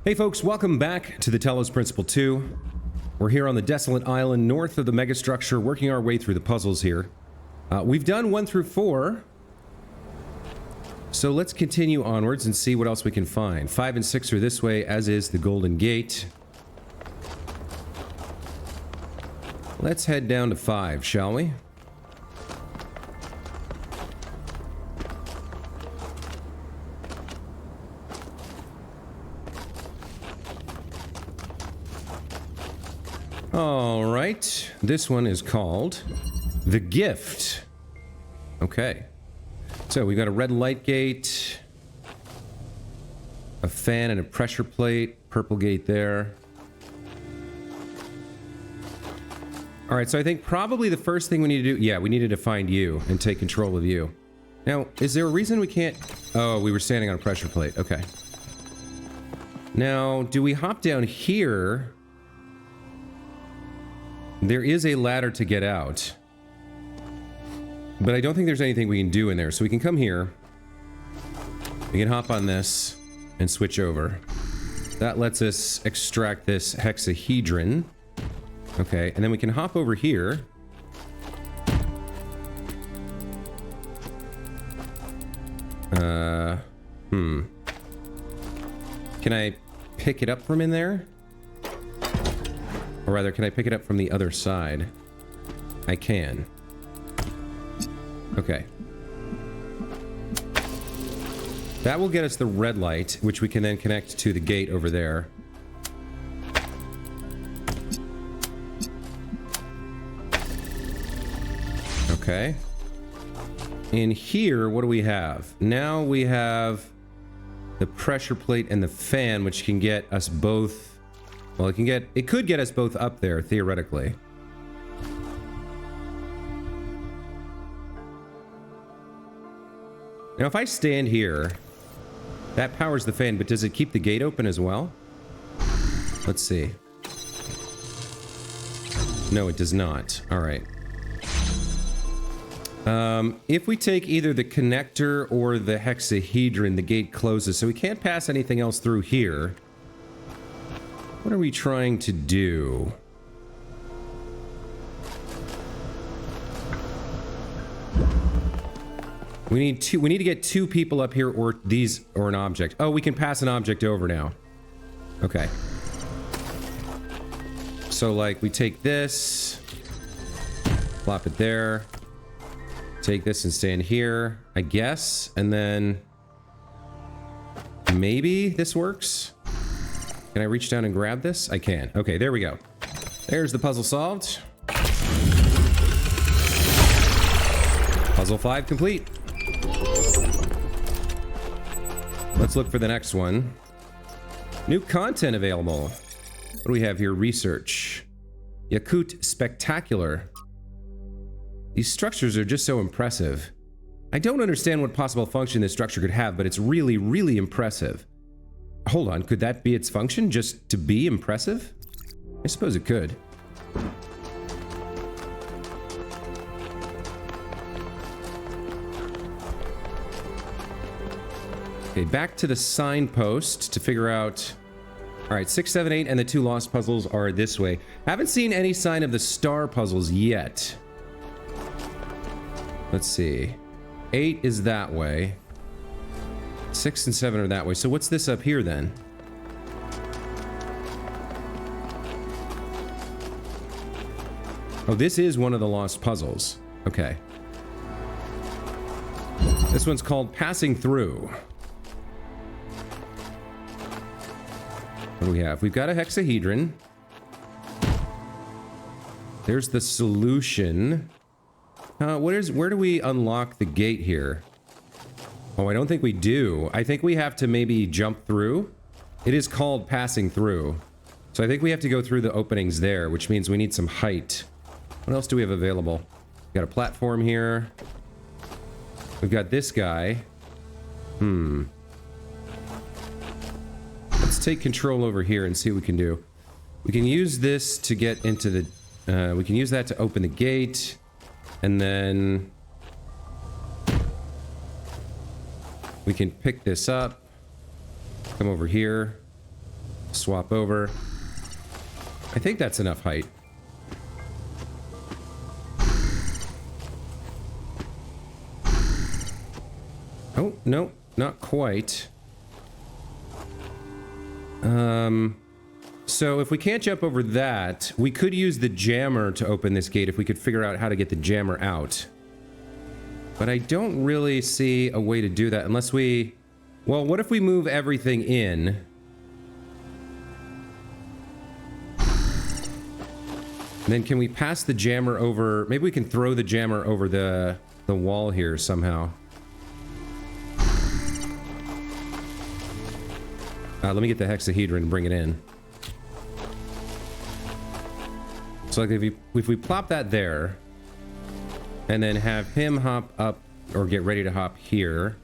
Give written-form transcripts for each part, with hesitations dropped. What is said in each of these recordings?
Hey folks, welcome back to the Talos Principle 2. We're here on the desolate island north of the megastructure, working our way through the puzzles here. We've done 1 through 4. So let's continue onwards and see what else we can find. 5 and 6 are this way, as is the Golden Gate. Let's head down to 5, shall we? All right, this one is called The Gift. Okay, so we've got a red light gate, a fan and a pressure plate, purple gate there. All right, so I think probably the first thing we need to do, yeah, we needed to find you and take control of you. Now, is there a reason we can't? Oh, we were standing on a pressure plate. Okay. Now, do we hop down here? There is a ladder to get out, but I don't think there's anything we can do in there. So we can come here, we can hop on this and switch over. That lets us extract this hexahedron. Okay, and then we can hop over here. Can I pick it up from in there? Or rather, can I pick it up from the other side? I can. Okay. That will get us the red light, which we can then connect to the gate over there. Okay. In here, what do we have? Now we have the pressure plate and the fan, which can get us both. Well, it could get us both up there, theoretically. Now, if I stand here, that powers the fan, but does it keep the gate open as well? Let's see. No, it does not. All right. If we take either the connector or the hexahedron, the gate closes, so we can't pass anything else through here. What are we trying to do? We need to get 2 people up here or an object. Oh, we can pass an object over now. Okay. So like we take this, plop it there, take this and stand here, I guess, and then maybe this works. Can I reach down and grab this? I can. Okay, there we go. There's the puzzle solved. Puzzle 5 complete. Let's look for the next one. New content available. What do we have here? Research. Yakut Spectacular. These structures are just so impressive. I don't understand what possible function this structure could have, but it's really, really impressive. Hold on, could that be its function? Just to be impressive? I suppose it could. Okay, back to the signpost to figure out... Alright, 6, 7, 8, and the 2 lost puzzles are this way. Haven't seen any sign of the star puzzles yet. Let's see. 8 is that way. 6 and 7 are that way. So what's this up here then? Oh, this is one of the lost puzzles. Okay. This one's called Passing Through. What do we have? We've got a hexahedron. There's the solution. Where do we unlock the gate here? Oh, I don't think we do. I think we have to maybe jump through. It is called Passing Through. So I think we have to go through the openings there, which means we need some height. What else do we have available? We've got a platform here. We've got this guy. Let's take control over here and see what we can do. We can use this to get into the... we can use that to open the gate. And then... we can pick this up. Come over here. Swap over. I think that's enough height. Oh, no, not quite. So if we can't jump over that, we could use the jammer to open this gate if we could figure out how to get the jammer out. But I don't really see a way to do that unless we... Well, what if we move everything in? And then can we pass the jammer over? Maybe we can throw the jammer over the wall here somehow. Let me get the hexahedron and bring it in. So like if we plop that there, and then have him hop up, or get ready to hop here.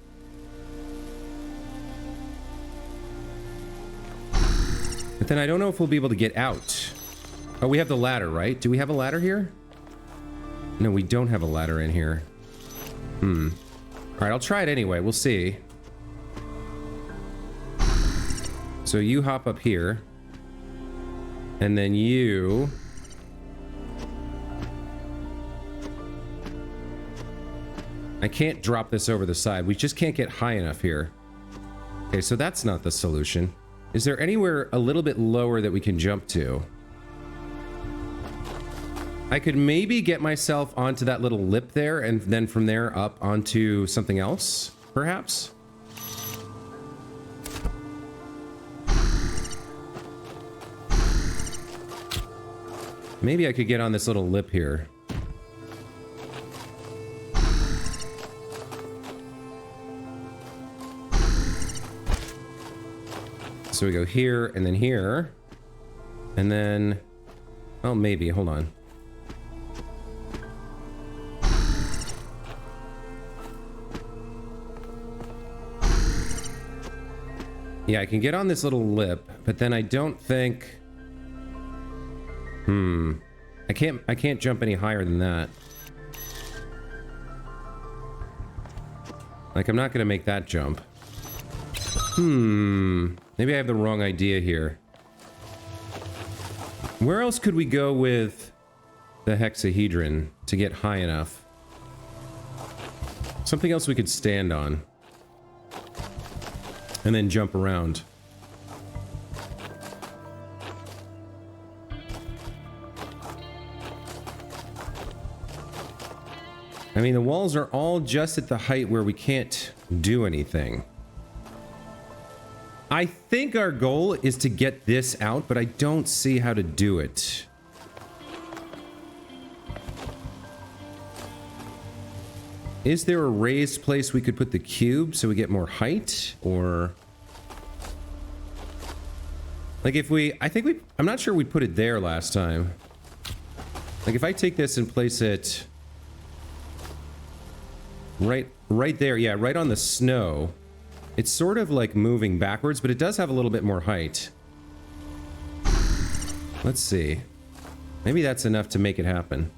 But then I don't know if we'll be able to get out. Oh, we have the ladder, right? Do we have a ladder here? No, we don't have a ladder in here. Alright, I'll try it anyway. We'll see. So you hop up here. And then you... I can't drop this over the side. We just can't get high enough here. Okay, so that's not the solution. Is there anywhere a little bit lower that we can jump to? I could maybe get myself onto that little lip there, and then from there up onto something else, perhaps? Maybe I could get on this little lip here. So we go here, and then here. And then... Oh, maybe. Hold on. Yeah, I can get on this little lip, but then I don't think... I can't jump any higher than that. Like, I'm not gonna make that jump. Maybe I have the wrong idea here. Where else could we go with the hexahedron to get high enough? Something else we could stand on. And then jump around. I mean, the walls are all just at the height where we can't do anything. I think our goal is to get this out, but I don't see how to do it. Is there a raised place we could put the cube so we get more height? Or... Like if we... I'm not sure we put it there last time. Like if I take this and place it... Right there, yeah, right on the snow. It's sort of like moving backwards, but it does have a little bit more height. Let's see. Maybe that's enough to make it happen.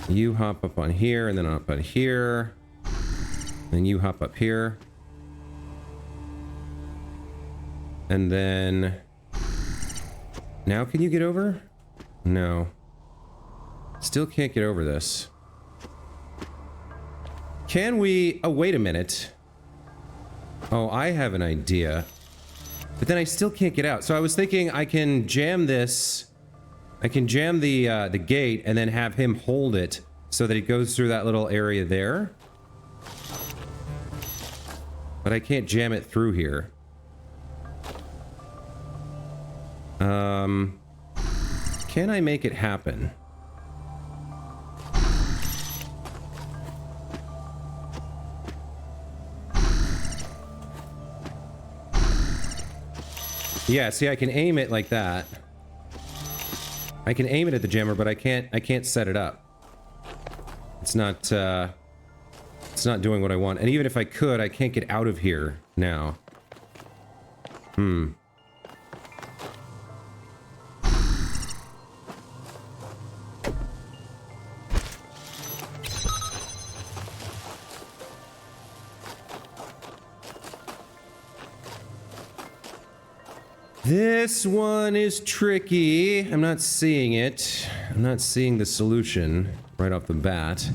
You hop up on here, and then up on here. Then you hop up here. And then... Now can you get over? No. Still can't get over this. Can we... Oh, wait a minute. Oh, I have an idea. But then I still can't get out. So I was thinking I can jam this... I can jam the gate and then have him hold it so that it goes through that little area there. But I can't jam it through here. Can I make it happen? Yeah, see, I can aim it like that. I can aim it at the jammer, but I can't set it up. It's not doing what I want. And even if I could, I can't get out of here now. This one is tricky. I'm not seeing it. I'm not seeing the solution right off the bat.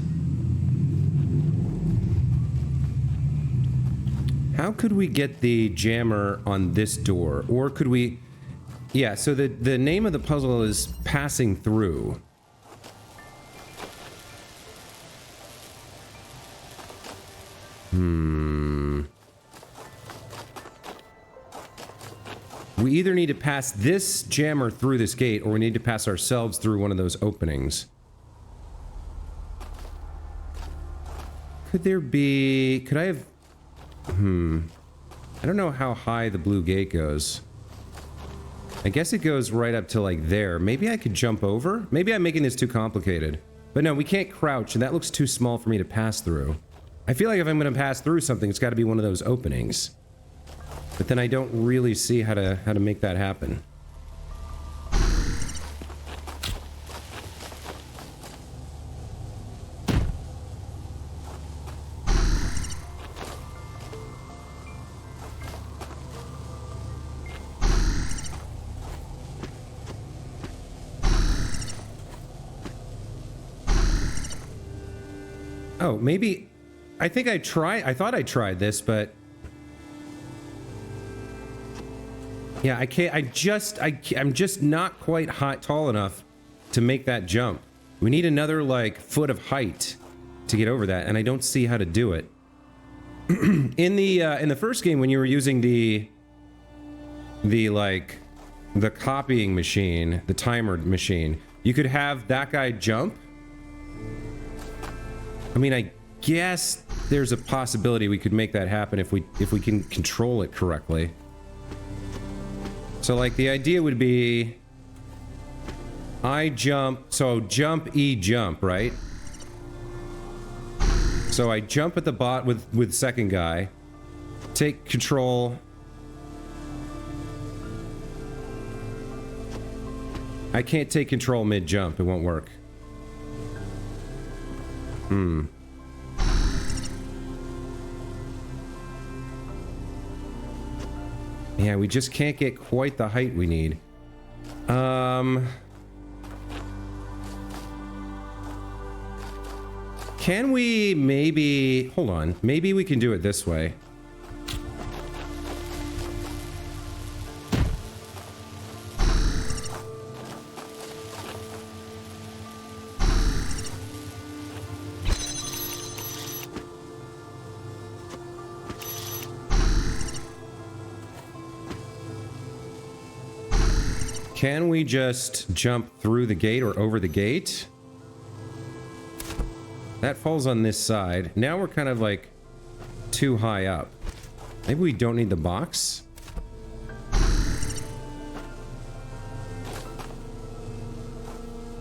How could we get the jammer on this door? Or could we... Yeah, so the name of the puzzle is passing through. We either need to pass this jammer through this gate, or we need to pass ourselves through one of those openings. Could there be... Could I have... I don't know how high the blue gate goes. I guess it goes right up to, like, there. Maybe I could jump over? Maybe I'm making this too complicated. But no, we can't crouch, and that looks too small for me to pass through. I feel like if I'm going to pass through something, it's got to be one of those openings. But then I don't really see how to make that happen. Oh, maybe... I think I thought I tried this, but... Yeah, I can't... I'm just not quite tall enough to make that jump. We need another, like, foot of height to get over that, and I don't see how to do it. In the first game, when you were using the copying machine, the timer machine, you could have that guy jump. I mean, I guess there's a possibility we could make that happen if we can control it correctly. So, like, the idea would be... I jump... So, jump, E, jump, right? So, I jump at the bot with second guy. Take control. I can't take control mid-jump. It won't work. Yeah, we just can't get quite the height we need. Can we maybe... Hold on. Maybe we can do it this way. Can we just jump through the gate or over the gate? That falls on this side. Now we're kind of like too high up. Maybe we don't need the box?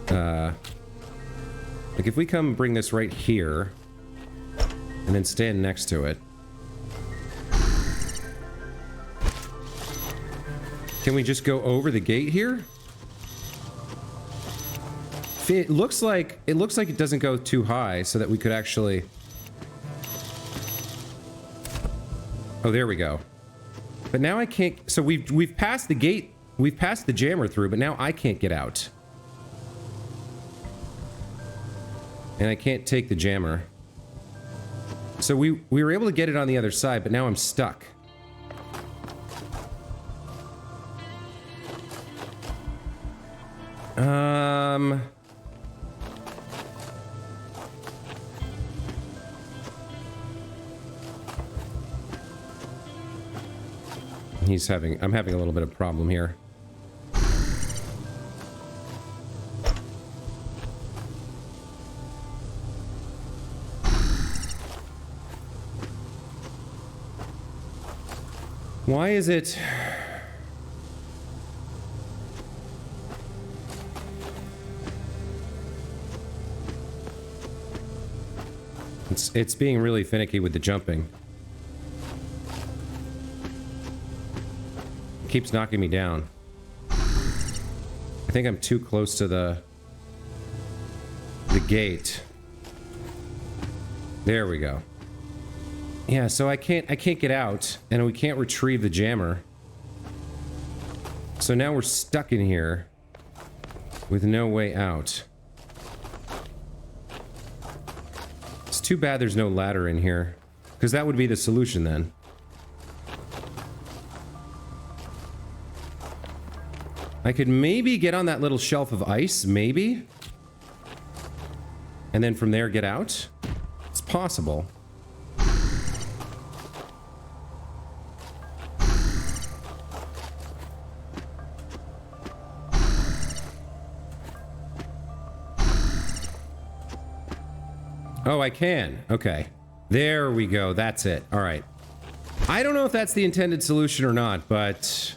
Like if we come bring this right here and then stand next to it. Can we just go over the gate here? It looks like it doesn't go too high, so that we could actually... Oh, there we go. But now I can't... So we've passed the gate, we've passed the jammer through, but now I can't get out. And I can't take the jammer. So we were able to get it on the other side, but now I'm stuck. I'm having a little bit of problem here. Why is it... It's being really finicky with the jumping. It keeps knocking me down. I think I'm too close to the gate. There we go. Yeah, so I can't get out, and we can't retrieve the jammer. So now we're stuck in here with no way out. It's too bad there's no ladder in here, because that would be the solution then. I could maybe get on that little shelf of ice, maybe? And then from there get out? It's possible. Oh, I can. Okay. There we go. That's it. All right. I don't know if that's the intended solution or not, but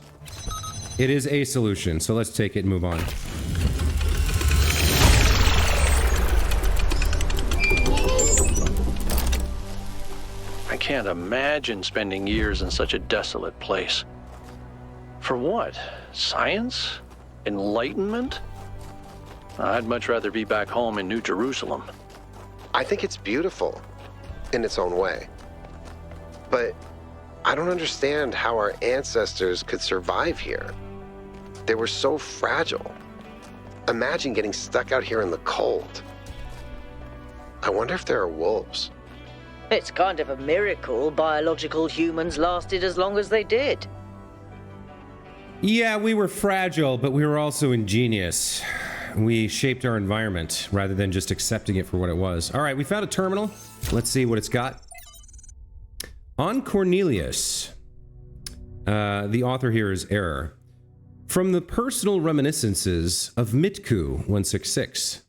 it is a solution. So let's take it and move on. I can't imagine spending years in such a desolate place. For what? Science? Enlightenment? I'd much rather be back home in New Jerusalem. I think it's beautiful in its own way. But I don't understand how our ancestors could survive here. They were so fragile. Imagine getting stuck out here in the cold. I wonder if there are wolves. It's kind of a miracle biological humans lasted as long as they did. Yeah, we were fragile, but we were also ingenious. We shaped our environment rather than just accepting it for what it was. All right, we found a terminal. Let's see what it's got. On Cornelius, the author here is Error. From the personal reminiscences of Mitku 166.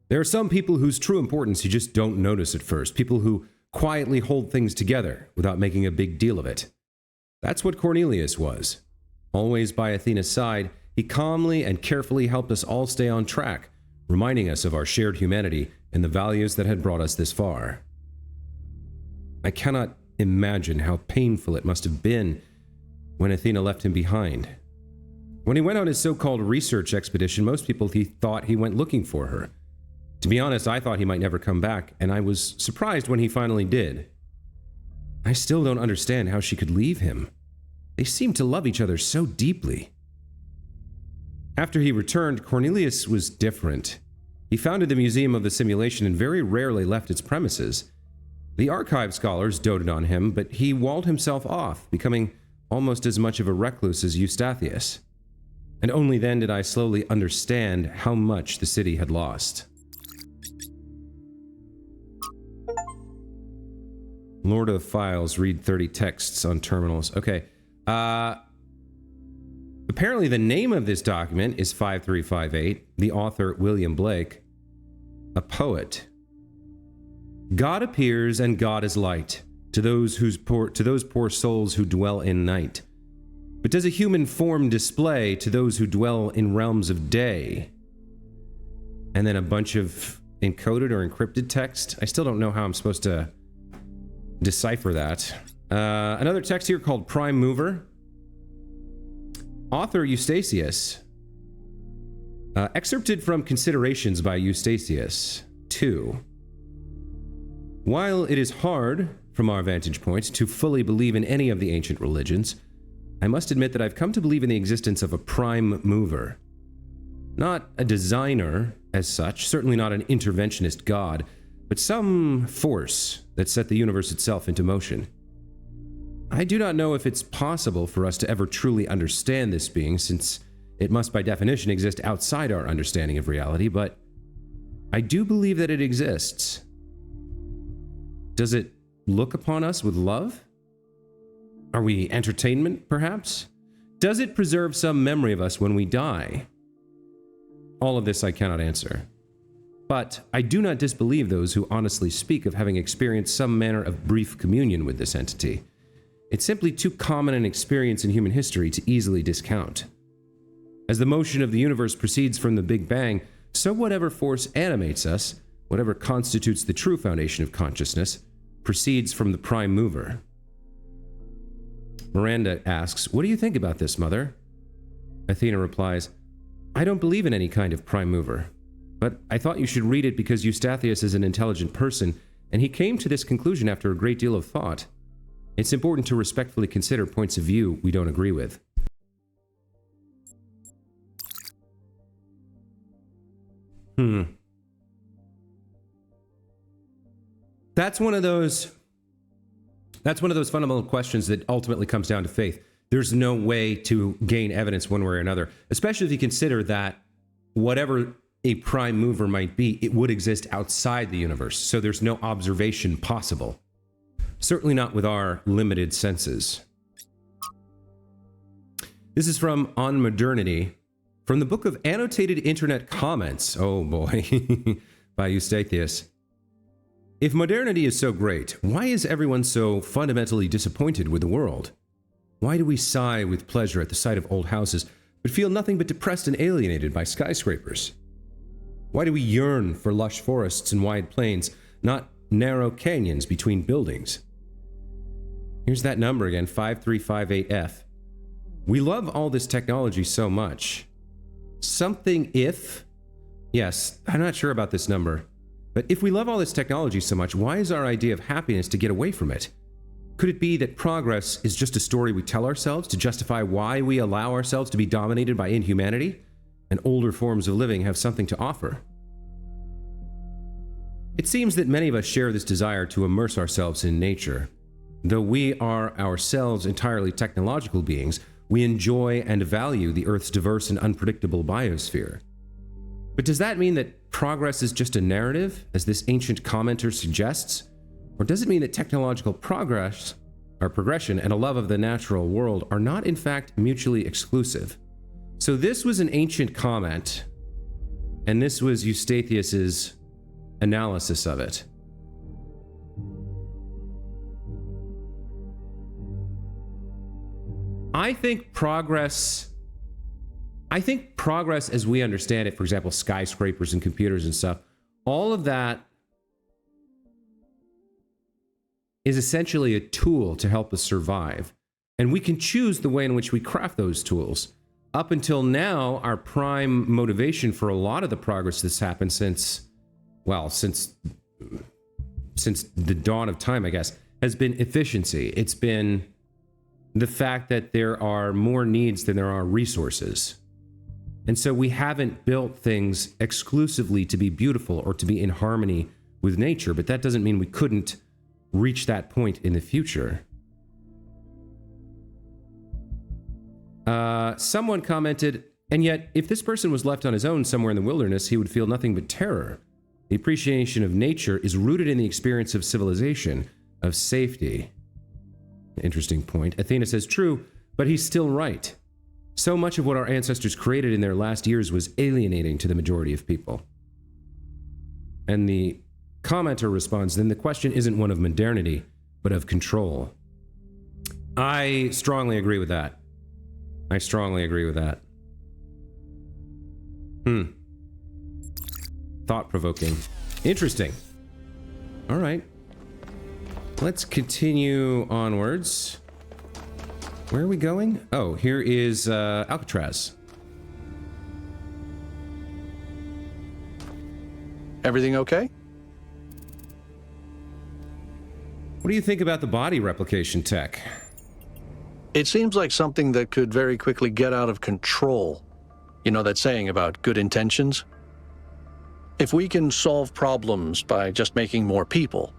There are some people whose true importance you just don't notice at first. People who quietly hold things together without making a big deal of it. That's what Cornelius was. Always by Athena's side, he calmly and carefully helped us all stay on track, reminding us of our shared humanity and the values that had brought us this far. I cannot imagine how painful it must have been when Athena left him behind. When he went on his so-called research expedition, most people thought he went looking for her. To be honest, I thought he might never come back, and I was surprised when he finally did. I still don't understand how she could leave him. They seemed to love each other so deeply. After he returned, Cornelius was different. He founded the Museum of the Simulation and very rarely left its premises. The archive scholars doted on him, but he walled himself off, becoming almost as much of a recluse as Eustathius. And only then did I slowly understand how much the city had lost. Lord of Files, read 30 texts on terminals. Okay. Apparently the name of this document is 5358. The author, William Blake. A poet. God appears and God is light to those poor souls who dwell in night. But does a human form display to those who dwell in realms of day? And then a bunch of encoded or encrypted text. I still don't know how I'm supposed to decipher that. Another text here called Prime Mover. Author Eustathius. Excerpted from Considerations by Eustathius. 2. While it is hard, from our vantage point, to fully believe in any of the ancient religions, I must admit that I've come to believe in the existence of a prime mover. Not a designer as such, certainly not an interventionist god, but some force that set the universe itself into motion. I do not know if it's possible for us to ever truly understand this being, since it must by definition exist outside our understanding of reality, but I do believe that it exists. Does it look upon us with love? Are we entertainment, perhaps? Does it preserve some memory of us when we die? All of this I cannot answer. But I do not disbelieve those who honestly speak of having experienced some manner of brief communion with this entity. It's simply too common an experience in human history to easily discount. As the motion of the universe proceeds from the Big Bang, so whatever force animates us, whatever constitutes the true foundation of consciousness, proceeds from the prime mover. Miranda asks, "What do you think about this, Mother?" Athena replies, "I don't believe in any kind of prime mover, but I thought you should read it because Eustathius is an intelligent person, and he came to this conclusion after a great deal of thought. It's important to respectfully consider points of view we don't agree with." That's one of those fundamental questions that ultimately comes down to faith. There's no way to gain evidence one way or another, especially if you consider that whatever a prime mover might be, it would exist outside the universe. So there's no observation possible. Certainly not with our limited senses. This is from On Modernity, from the book of Annotated Internet Comments. Oh boy, by Eustathius. If modernity is so great, why is everyone so fundamentally disappointed with the world? Why do we sigh with pleasure at the sight of old houses, but feel nothing but depressed and alienated by skyscrapers? Why do we yearn for lush forests and wide plains, not narrow canyons between buildings? Here's that number again, 5358F. We love all this technology so much. Something if... Yes, I'm not sure about this number. But if we love all this technology so much, why is our idea of happiness to get away from it? Could it be that progress is just a story we tell ourselves to justify why we allow ourselves to be dominated by inhumanity, and older forms of living have something to offer? It seems that many of us share this desire to immerse ourselves in nature. Though we are ourselves entirely technological beings, we enjoy and value the Earth's diverse and unpredictable biosphere. But does that mean that progress is just a narrative, as this ancient commenter suggests? Or does it mean that technological progress, or progression, and a love of the natural world are not in fact mutually exclusive? So this was an ancient comment, and this was Eustathius's analysis of it. I think progress as we understand it, for example, skyscrapers and computers and stuff, all of that is essentially a tool to help us survive. And we can choose the way in which we craft those tools. Up until now, our prime motivation for a lot of the progress that's happened since the dawn of time, I guess, has been efficiency. It's been the fact that there are more needs than there are resources. And so we haven't built things exclusively to be beautiful or to be in harmony with nature, but that doesn't mean we couldn't reach that point in the future. Someone commented, and yet, if this person was left on his own somewhere in the wilderness, he would feel nothing but terror. The appreciation of nature is rooted in the experience of civilization, of safety. Interesting point. Athena says, true, but he's still right. So much of what our ancestors created in their last years was alienating to the majority of people. And the commenter responds, then the question isn't one of modernity, but of control. I strongly agree with that. Thought-provoking. Interesting. All right. Let's continue onwards. Where are we going? Oh, here is Alcatraz. Everything okay? What do you think about the body replication tech? It seems like something that could very quickly get out of control. You know that saying about good intentions? If we can solve problems by just making more people,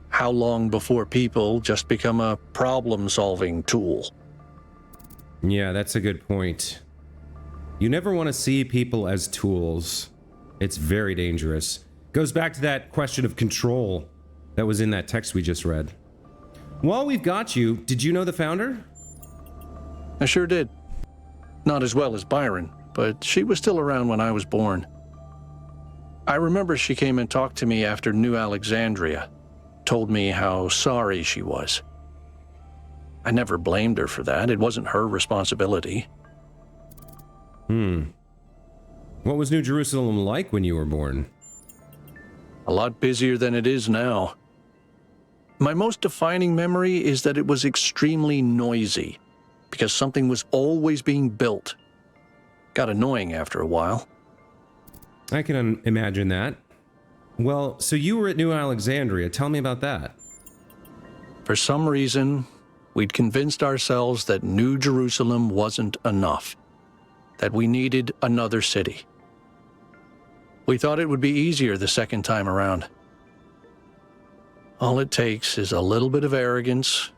how long before people just become a problem-solving tool? Yeah, that's a good point. You never want to see people as tools. It's very dangerous. Goes back to that question of control that was in that text we just read. While we've got you, did you know the founder? I sure did. Not as well as Byron, but she was still around when I was born. I remember she came and talked to me after New Alexandria, told me how sorry she was. I never blamed her for that. It wasn't her responsibility. What was New Jerusalem like when you were born? A lot busier than it is now. My most defining memory is that it was extremely noisy, because something was always being built. Got annoying after a while. I can imagine that. Well, so you were at New Alexandria. Tell me about that. For some reason, we'd convinced ourselves that New Jerusalem wasn't enough, that we needed another city. We thought it would be easier the second time around. All it takes is a little bit of arrogance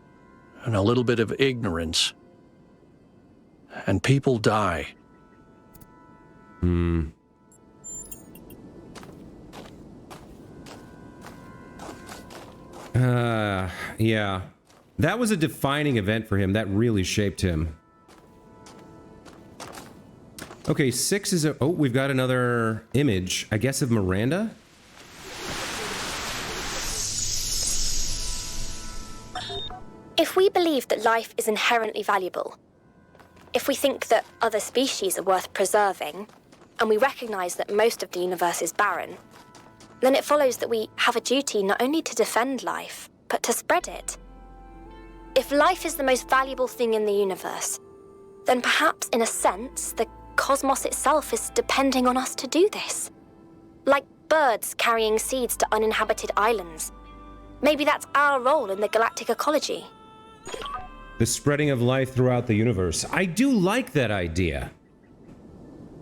and a little bit of ignorance, and people die. Yeah. That was a defining event for him. That really shaped him. Okay, 6 is a... Oh, we've got another image, I guess, of Miranda? If we believe that life is inherently valuable, if we think that other species are worth preserving, and we recognize that most of the universe is barren, then it follows that we have a duty not only to defend life, but to spread it. If life is the most valuable thing in the universe, then perhaps, in a sense, the cosmos itself is depending on us to do this. Like birds carrying seeds to uninhabited islands. Maybe that's our role in the galactic ecology. The spreading of life throughout the universe. I do like that idea.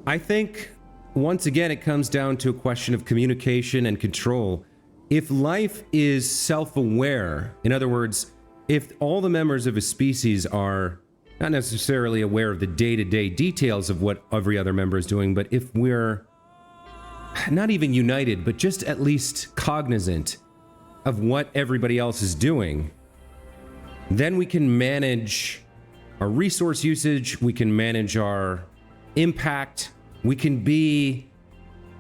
I think, once again, it comes down to a question of communication and control. If life is self-aware, in other words, if all the members of a species are not necessarily aware of the day-to-day details of what every other member is doing, but if we're not even united, but just at least cognizant of what everybody else is doing, then we can manage our resource usage, we can manage our impact, we can be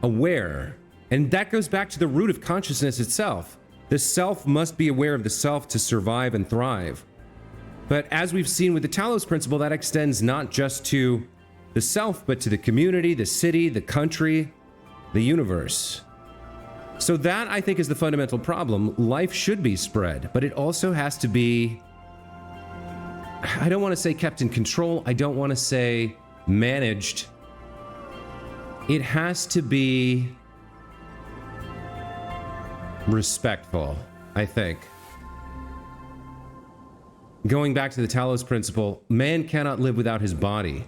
aware. And that goes back to the root of consciousness itself. The self must be aware of the self to survive and thrive. But as we've seen with the Talos principle, that extends not just to the self, but to the community, the city, the country, the universe. So that, I think, is the fundamental problem. Life should be spread, but it also has to be, I don't want to say kept in control, I don't want to say managed. It has to be respectful, I think. Going back to the Talos principle, man cannot live without his body.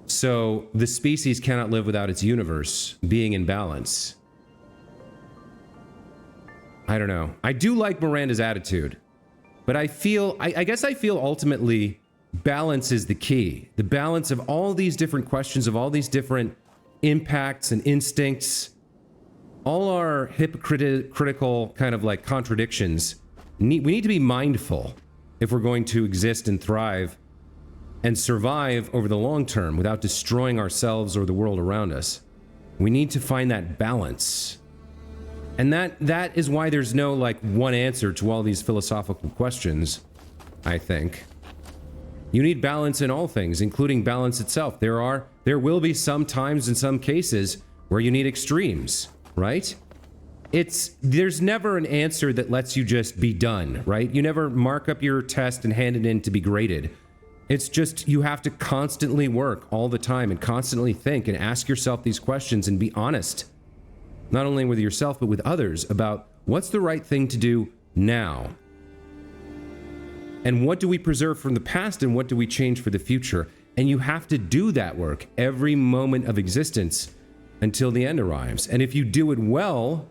So the species cannot live without its universe being in balance. I don't know. I do like Miranda's attitude, but I guess I feel ultimately balance is the key. The balance of all these different questions, of all these different impacts and instincts, all our hypocritical kind of like contradictions. We need to be mindful if we're going to exist and thrive and survive over the long term without destroying ourselves or the world around us. We need to find that balance. And that is why there's no like one answer to all these philosophical questions, I think. You need balance in all things, including balance itself. There will be some times in some cases where you need extremes, right? There's never an answer that lets you just be done, right? You never mark up your test and hand it in to be graded. It's just, you have to constantly work all the time and constantly think and ask yourself these questions and be honest, not only with yourself, but with others about what's the right thing to do now. And what do we preserve from the past and what do we change for the future? And you have to do that work every moment of existence until the end arrives. And if you do it well,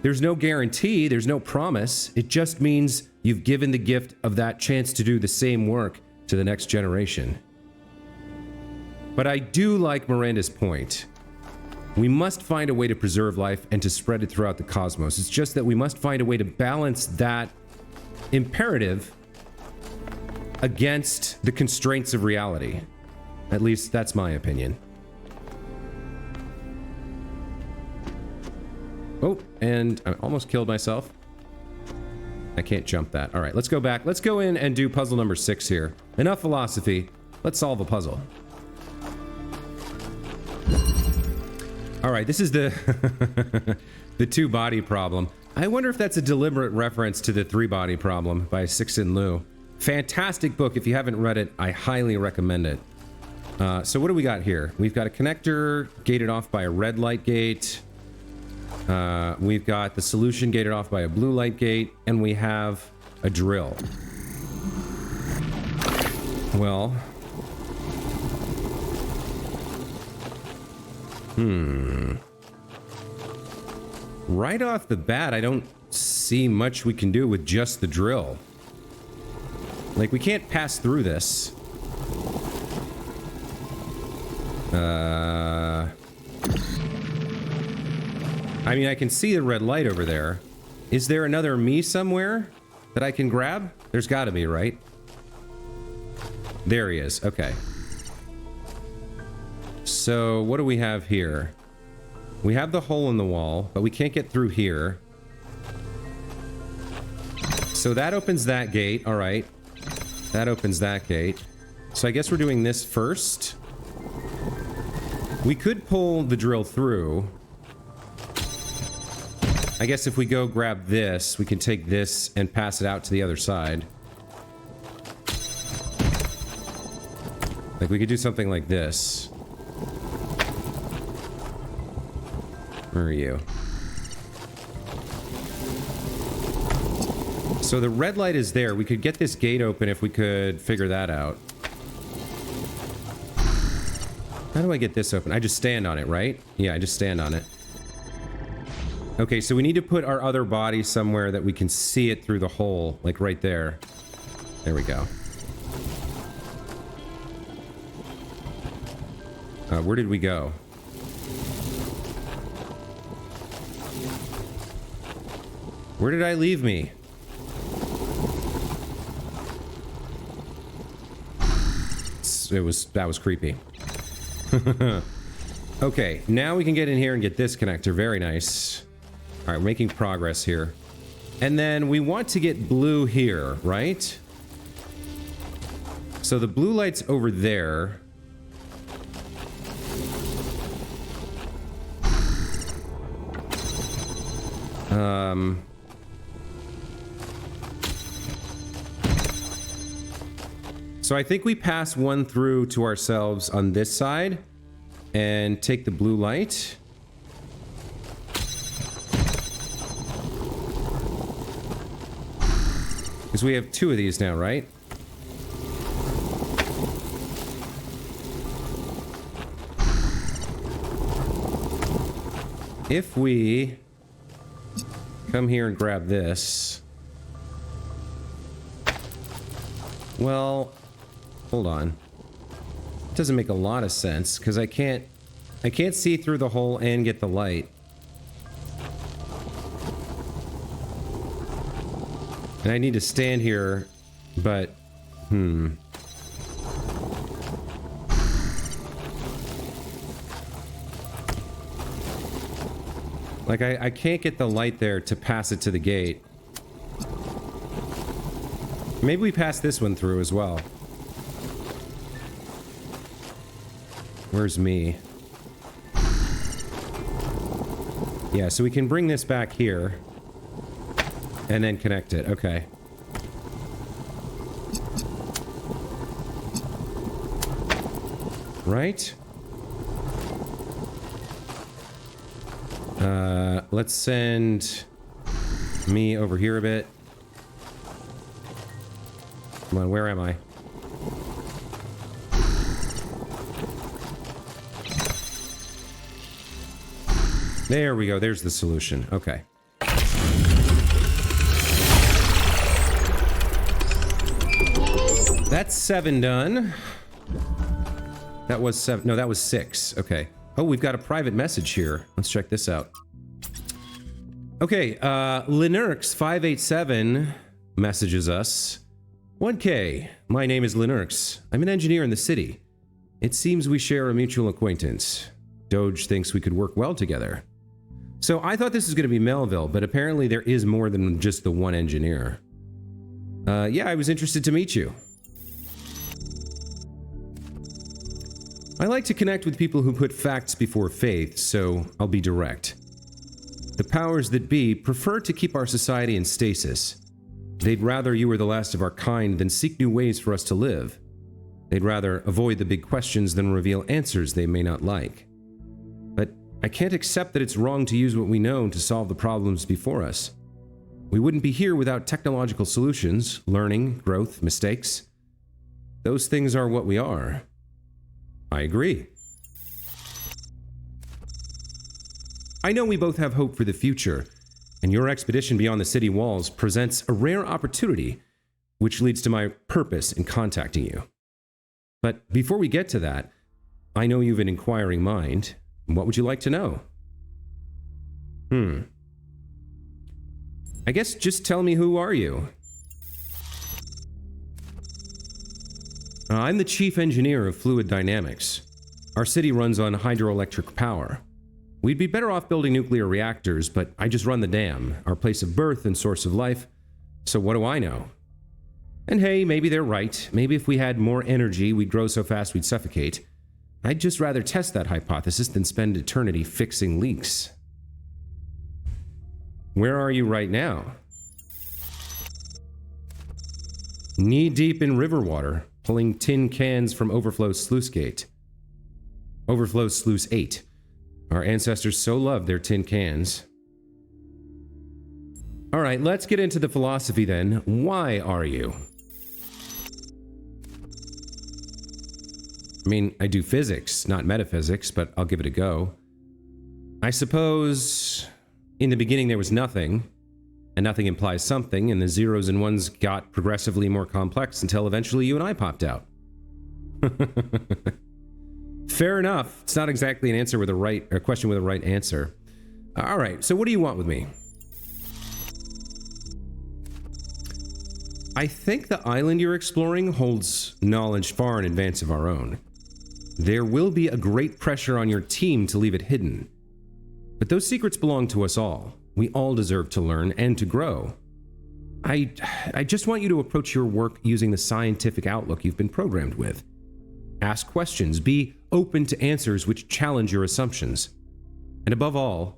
there's no guarantee, there's no promise. It just means you've given the gift of that chance to do the same work to the next generation. But I do like Miranda's point. We must find a way to preserve life and to spread it throughout the cosmos. It's just that we must find a way to balance that imperative against the constraints of reality. At least that's my opinion. Oh, and I almost killed myself. I can't jump that. All right, let's go back. Let's go in and do puzzle number 6 here. Enough philosophy. Let's solve a puzzle. All right, this is the the 2-body problem. I wonder if that's a deliberate reference to the 3-body problem by Cixin Liu. Fantastic book. If you haven't read it, I highly recommend it. So what do we got here? We've got a connector gated off by a red light gate. We've got the solution gated off by a blue light gate, and we have a drill. Right off the bat, I don't see much we can do with just the drill. Like, we can't pass through this. I mean, I can see the red light over there. Is there another me somewhere that I can grab? There's gotta be, right? There he is. Okay. So, what do we have here? We have the hole in the wall, but we can't get through here. So that opens that gate. All right. That opens that gate. So I guess we're doing this first. We could pull the drill through. I guess if we go grab this, we can take this and pass it out to the other side. Like, we could do something like this. Where are you? So the red light is there. We could get this gate open if we could figure that out. How do I get this open? I just stand on it, right? Yeah, I just stand on it. Okay, so we need to put our other body somewhere that we can see it through the hole, like right there. There we go. Where did we go? Where did I leave me? That was creepy. Okay, now we can get in here and get this connector. Very nice. All right, we're making progress here. And then we want to get blue here, right? So the blue light's over there. So I think we pass one through to ourselves on this side and take the blue light. Because we have two of these now, right? If we come here and grab this... Well, hold on. It doesn't make a lot of sense, because I can't see through the hole and get the light. And I need to stand here, but... Like, I can't get the light there to pass it to the gate. Maybe we pass this one through as well. Where's me? Yeah, so we can bring this back here. And then connect it. Okay. Right? Let's send me over here a bit. Come on, where am I? There we go. There's the solution. Okay. That's 7 done. That was 7. No, that was 6. Okay. Oh, we've got a private message here. Let's check this out. Okay, Lynerks 587 messages us. 1K, my name is Lynerks. I'm an engineer in the city. It seems we share a mutual acquaintance. Doge thinks we could work well together. So I thought this was going to be Melville, but apparently there is more than just the one engineer. Yeah, I was interested to meet you. I like to connect with people who put facts before faith, so I'll be direct. The powers that be prefer to keep our society in stasis. They'd rather you were the last of our kind than seek new ways for us to live. They'd rather avoid the big questions than reveal answers they may not like. But I can't accept that it's wrong to use what we know to solve the problems before us. We wouldn't be here without technological solutions, learning, growth, mistakes. Those things are what we are. I agree. I know we both have hope for the future, and your expedition beyond the city walls presents a rare opportunity, which leads to my purpose in contacting you. But before we get to that, I know you've an inquiring mind. What would you like to know? I guess just tell me, who are you? I'm the chief engineer of fluid dynamics. Our city runs on hydroelectric power. We'd be better off building nuclear reactors, but I just run the dam, our place of birth and source of life. So what do I know? And hey, maybe they're right. Maybe if we had more energy, we'd grow so fast we'd suffocate. I'd just rather test that hypothesis than spend eternity fixing leaks. Where are you right now? Knee-deep in river water, pulling tin cans from Overflow Sluice Gate. Overflow Sluice 8. Our ancestors so loved their tin cans. All right, let's get into the philosophy then. Why are you? I mean, I do physics, not metaphysics, but I'll give it a go. I suppose in the beginning there was nothing, and nothing implies something, and the zeros and ones got progressively more complex until eventually you and I popped out. Fair enough. It's not exactly an answer with a question with a right answer. All right, so what do you want with me? I think the island you're exploring holds knowledge far in advance of our own. There will be a great pressure on your team to leave it hidden. But those secrets belong to us all. We all deserve to learn and to grow. I just want you to approach your work using the scientific outlook you've been programmed with. Ask questions, be open to answers which challenge your assumptions. And above all,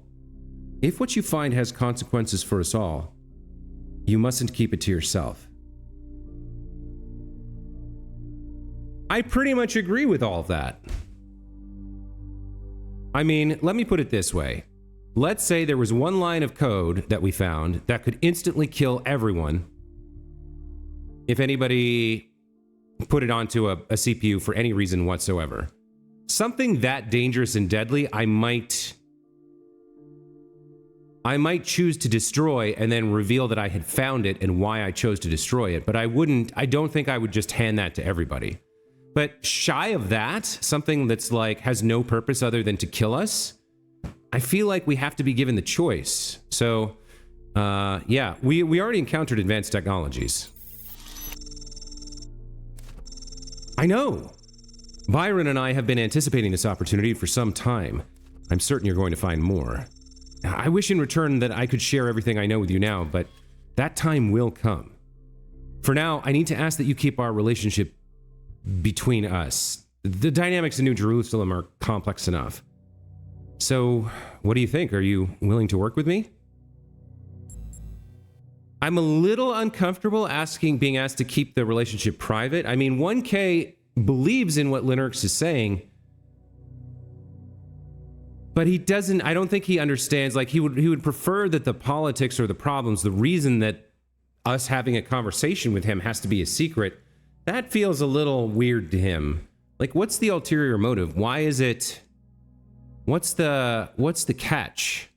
if what you find has consequences for us all, you mustn't keep it to yourself. I pretty much agree with all of that. I mean, let me put it this way. Let's say there was one line of code that we found that could instantly kill everyone if anybody put it onto a CPU for any reason whatsoever. Something that dangerous and deadly, I might choose to destroy and then reveal that I had found it and why I chose to destroy it, but I don't think I would just hand that to everybody. But shy of that, something that's like has no purpose other than to kill us, I feel like we have to be given the choice. So, yeah, we already encountered advanced technologies. I know. Byron and I have been anticipating this opportunity for some time. I'm certain you're going to find more. I wish in return that I could share everything I know with you now, but that time will come. For now, I need to ask that you keep our relationship between us. The dynamics in New Jerusalem are complex enough. So, what do you think? Are you willing to work with me? I'm a little uncomfortable being asked to keep the relationship private. I mean, 1K believes in what Lynerks is saying, but he doesn't, I don't think he understands, like he would prefer that the politics or the problems, the reason that us having a conversation with him has to be a secret, that feels a little weird to him. Like, what's the ulterior motive? Why is it, what's the catch?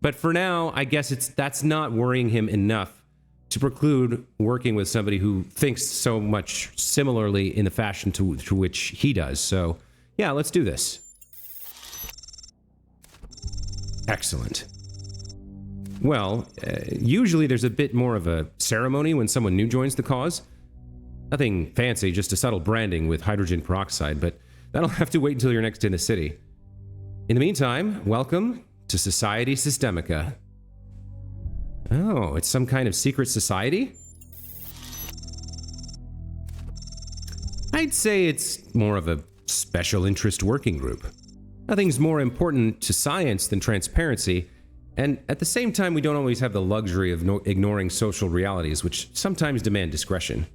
But for now, I guess that's not worrying him enough to preclude working with somebody who thinks so much similarly in the fashion to which he does. So, yeah, let's do this. Excellent. Well, usually there's a bit more of a ceremony when someone new joins the cause. Nothing fancy, just a subtle branding with hydrogen peroxide, but that'll have to wait until you're next in the city. In the meantime, welcome to Society Systemica. Oh, it's some kind of secret society? I'd say it's more of a special interest working group. Nothing's more important to science than transparency, and at the same time, we don't always have the luxury of ignoring social realities, which sometimes demand discretion.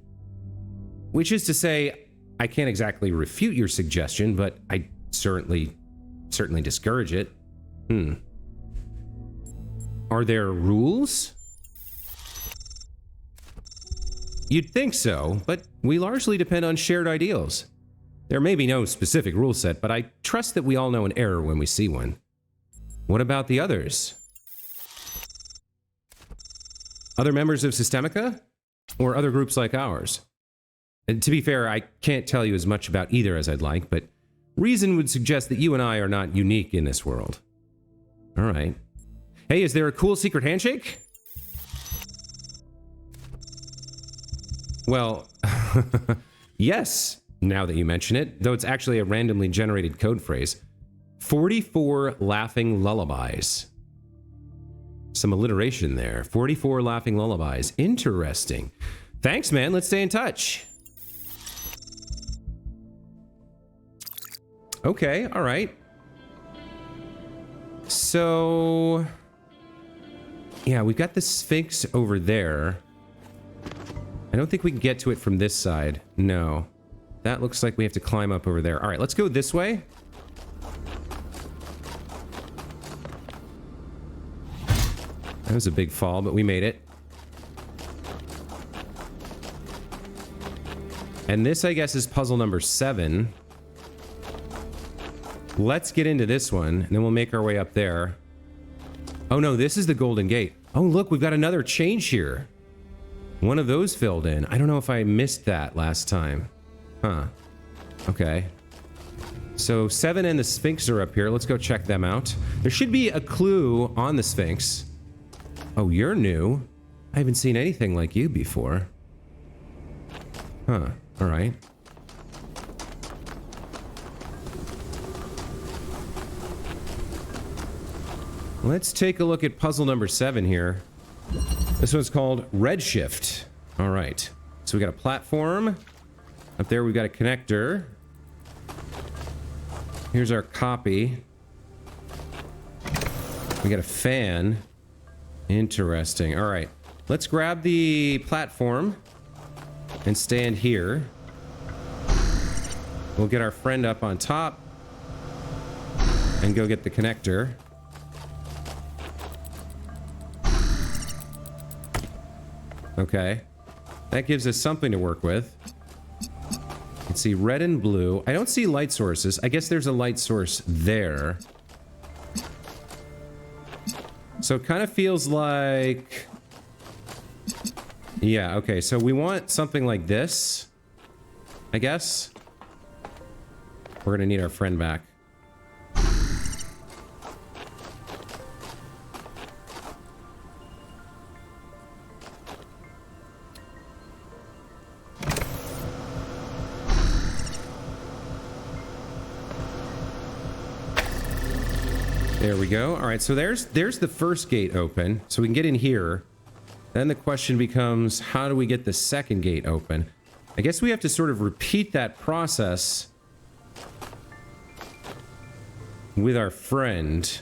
Which is to say, I can't exactly refute your suggestion, but I certainly discourage it. Are there rules? You'd think so, but we largely depend on shared ideals. There may be no specific rule set, but I trust that we all know an error when we see one. What about the others? Other members of Systemica? Or other groups like ours? And to be fair, I can't tell you as much about either as I'd like, but reason would suggest that you and I are not unique in this world. Alright. Hey, is there a cool secret handshake? Well, yes, now that you mention it, though it's actually a randomly generated code phrase. 44 laughing lullabies. Some alliteration there. 44 laughing lullabies. Interesting. Thanks, man. Let's stay in touch. Okay, all right. So, yeah, we've got the Sphinx over there. I don't think we can get to it from this side. No. That looks like we have to climb up over there. All right, let's go this way. That was a big fall, but we made it. And this, I guess, is puzzle number 7. Let's get into this one, and then we'll make our way up there. Oh no, this is the Golden Gate. Oh look, we've got another change here. One of those filled in. I don't know if I missed that last time. Huh. Okay. So 7 and the Sphinx are up here. Let's go check them out. There should be a clue on the Sphinx. Oh, you're new. I haven't seen anything like you before. Huh. All right. Let's take a look at puzzle number 7 here. This one's called Redshift. All right. So we got a platform. Up there we've got a connector. Here's our copy. We got a fan. Interesting. All right. Let's grab the platform and stand here. We'll get our friend up on top and go get the connector. Okay. That gives us something to work with. Let's see, red and blue. I don't see light sources. I guess there's a light source there. So it kind of feels like... Yeah, okay, so we want something like this, I guess. We're gonna need our friend back. There we go. All right, so there's the first gate open, so we can get in here. Then the question becomes, how do we get the second gate open? I guess we have to sort of repeat that process with our friend.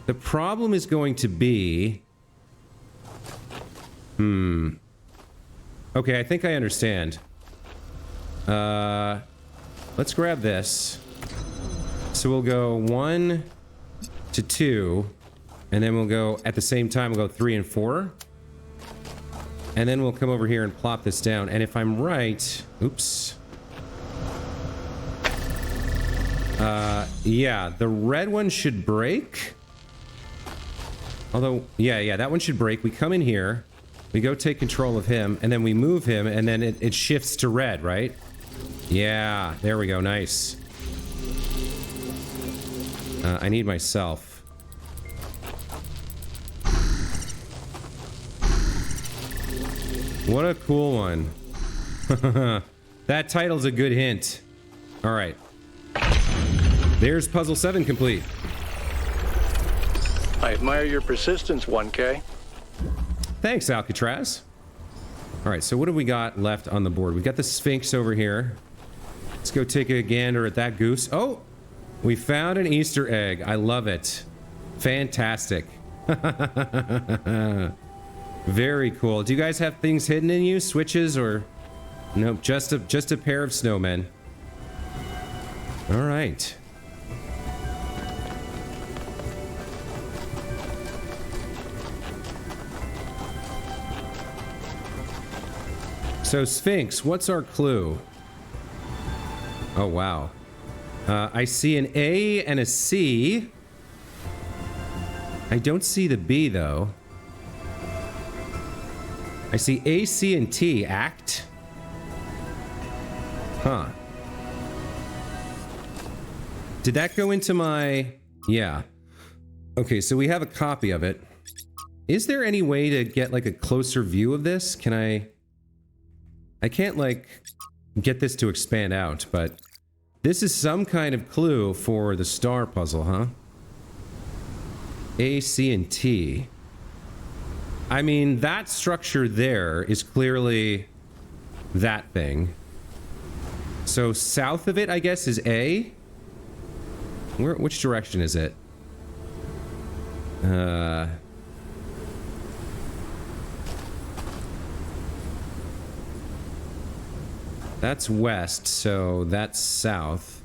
The problem is going to be... Okay, I think I understand. Let's grab this. So we'll go 1 to 2, and then we'll go, at the same time, we'll go 3 and 4. And then we'll come over here and plop this down. And if I'm right, oops. Yeah, the red one should break. Although, yeah, that one should break. We come in here, we go take control of him, and then we move him, and then it shifts to red, right? Yeah, there we go, nice. I need myself. What a cool one. That title's a good hint. Alright. There's puzzle 7 complete. I admire your persistence, 1K. Thanks, Alcatraz. Alright, so what have we got left on the board? We've got the Sphinx over here. Let's go take a gander at that goose. Oh! We found an Easter egg. I love it. Fantastic. Very cool. Do you guys have things hidden in you? Switches or... Nope, just a pair of snowmen. Alright. So, Sphinx, what's our clue? Oh, wow. I see an A and a C. I don't see the B, though. I see A, C, and T. Act. Huh. Did that go into my... Yeah. Okay, so we have a copy of it. Is there any way to get, like, a closer view of this? Can I can't, like, get this to expand out, but... This is some kind of clue for the star puzzle, huh? A, C, and T. I mean, that structure there is clearly that thing. So south of it, I guess, is A. Which direction is it? That's west, so that's south.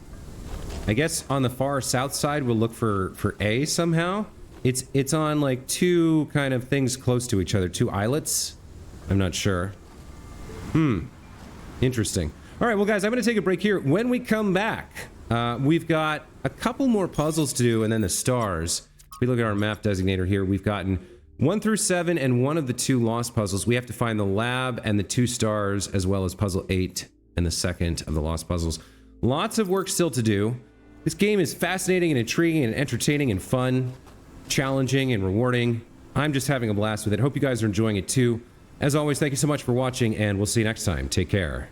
I guess on the far south side, we'll look for A somehow. It's on like two kind of things close to each other, two islets. I'm not sure. Interesting. All right, well, guys, I'm going to take a break here. When we come back, we've got a couple more puzzles to do, and then the stars. If we look at our map designator here, we've gotten 1 through 7 and one of the 2 lost puzzles. We have to find the lab and the 2 stars, as well as puzzle 8 and the second of the lost puzzles. Lots of work still to do. This game is fascinating and intriguing and entertaining and fun, challenging and rewarding. I'm just having a blast with it. Hope you guys are enjoying it too. As always, thank you so much for watching, and we'll see you next time. Take care.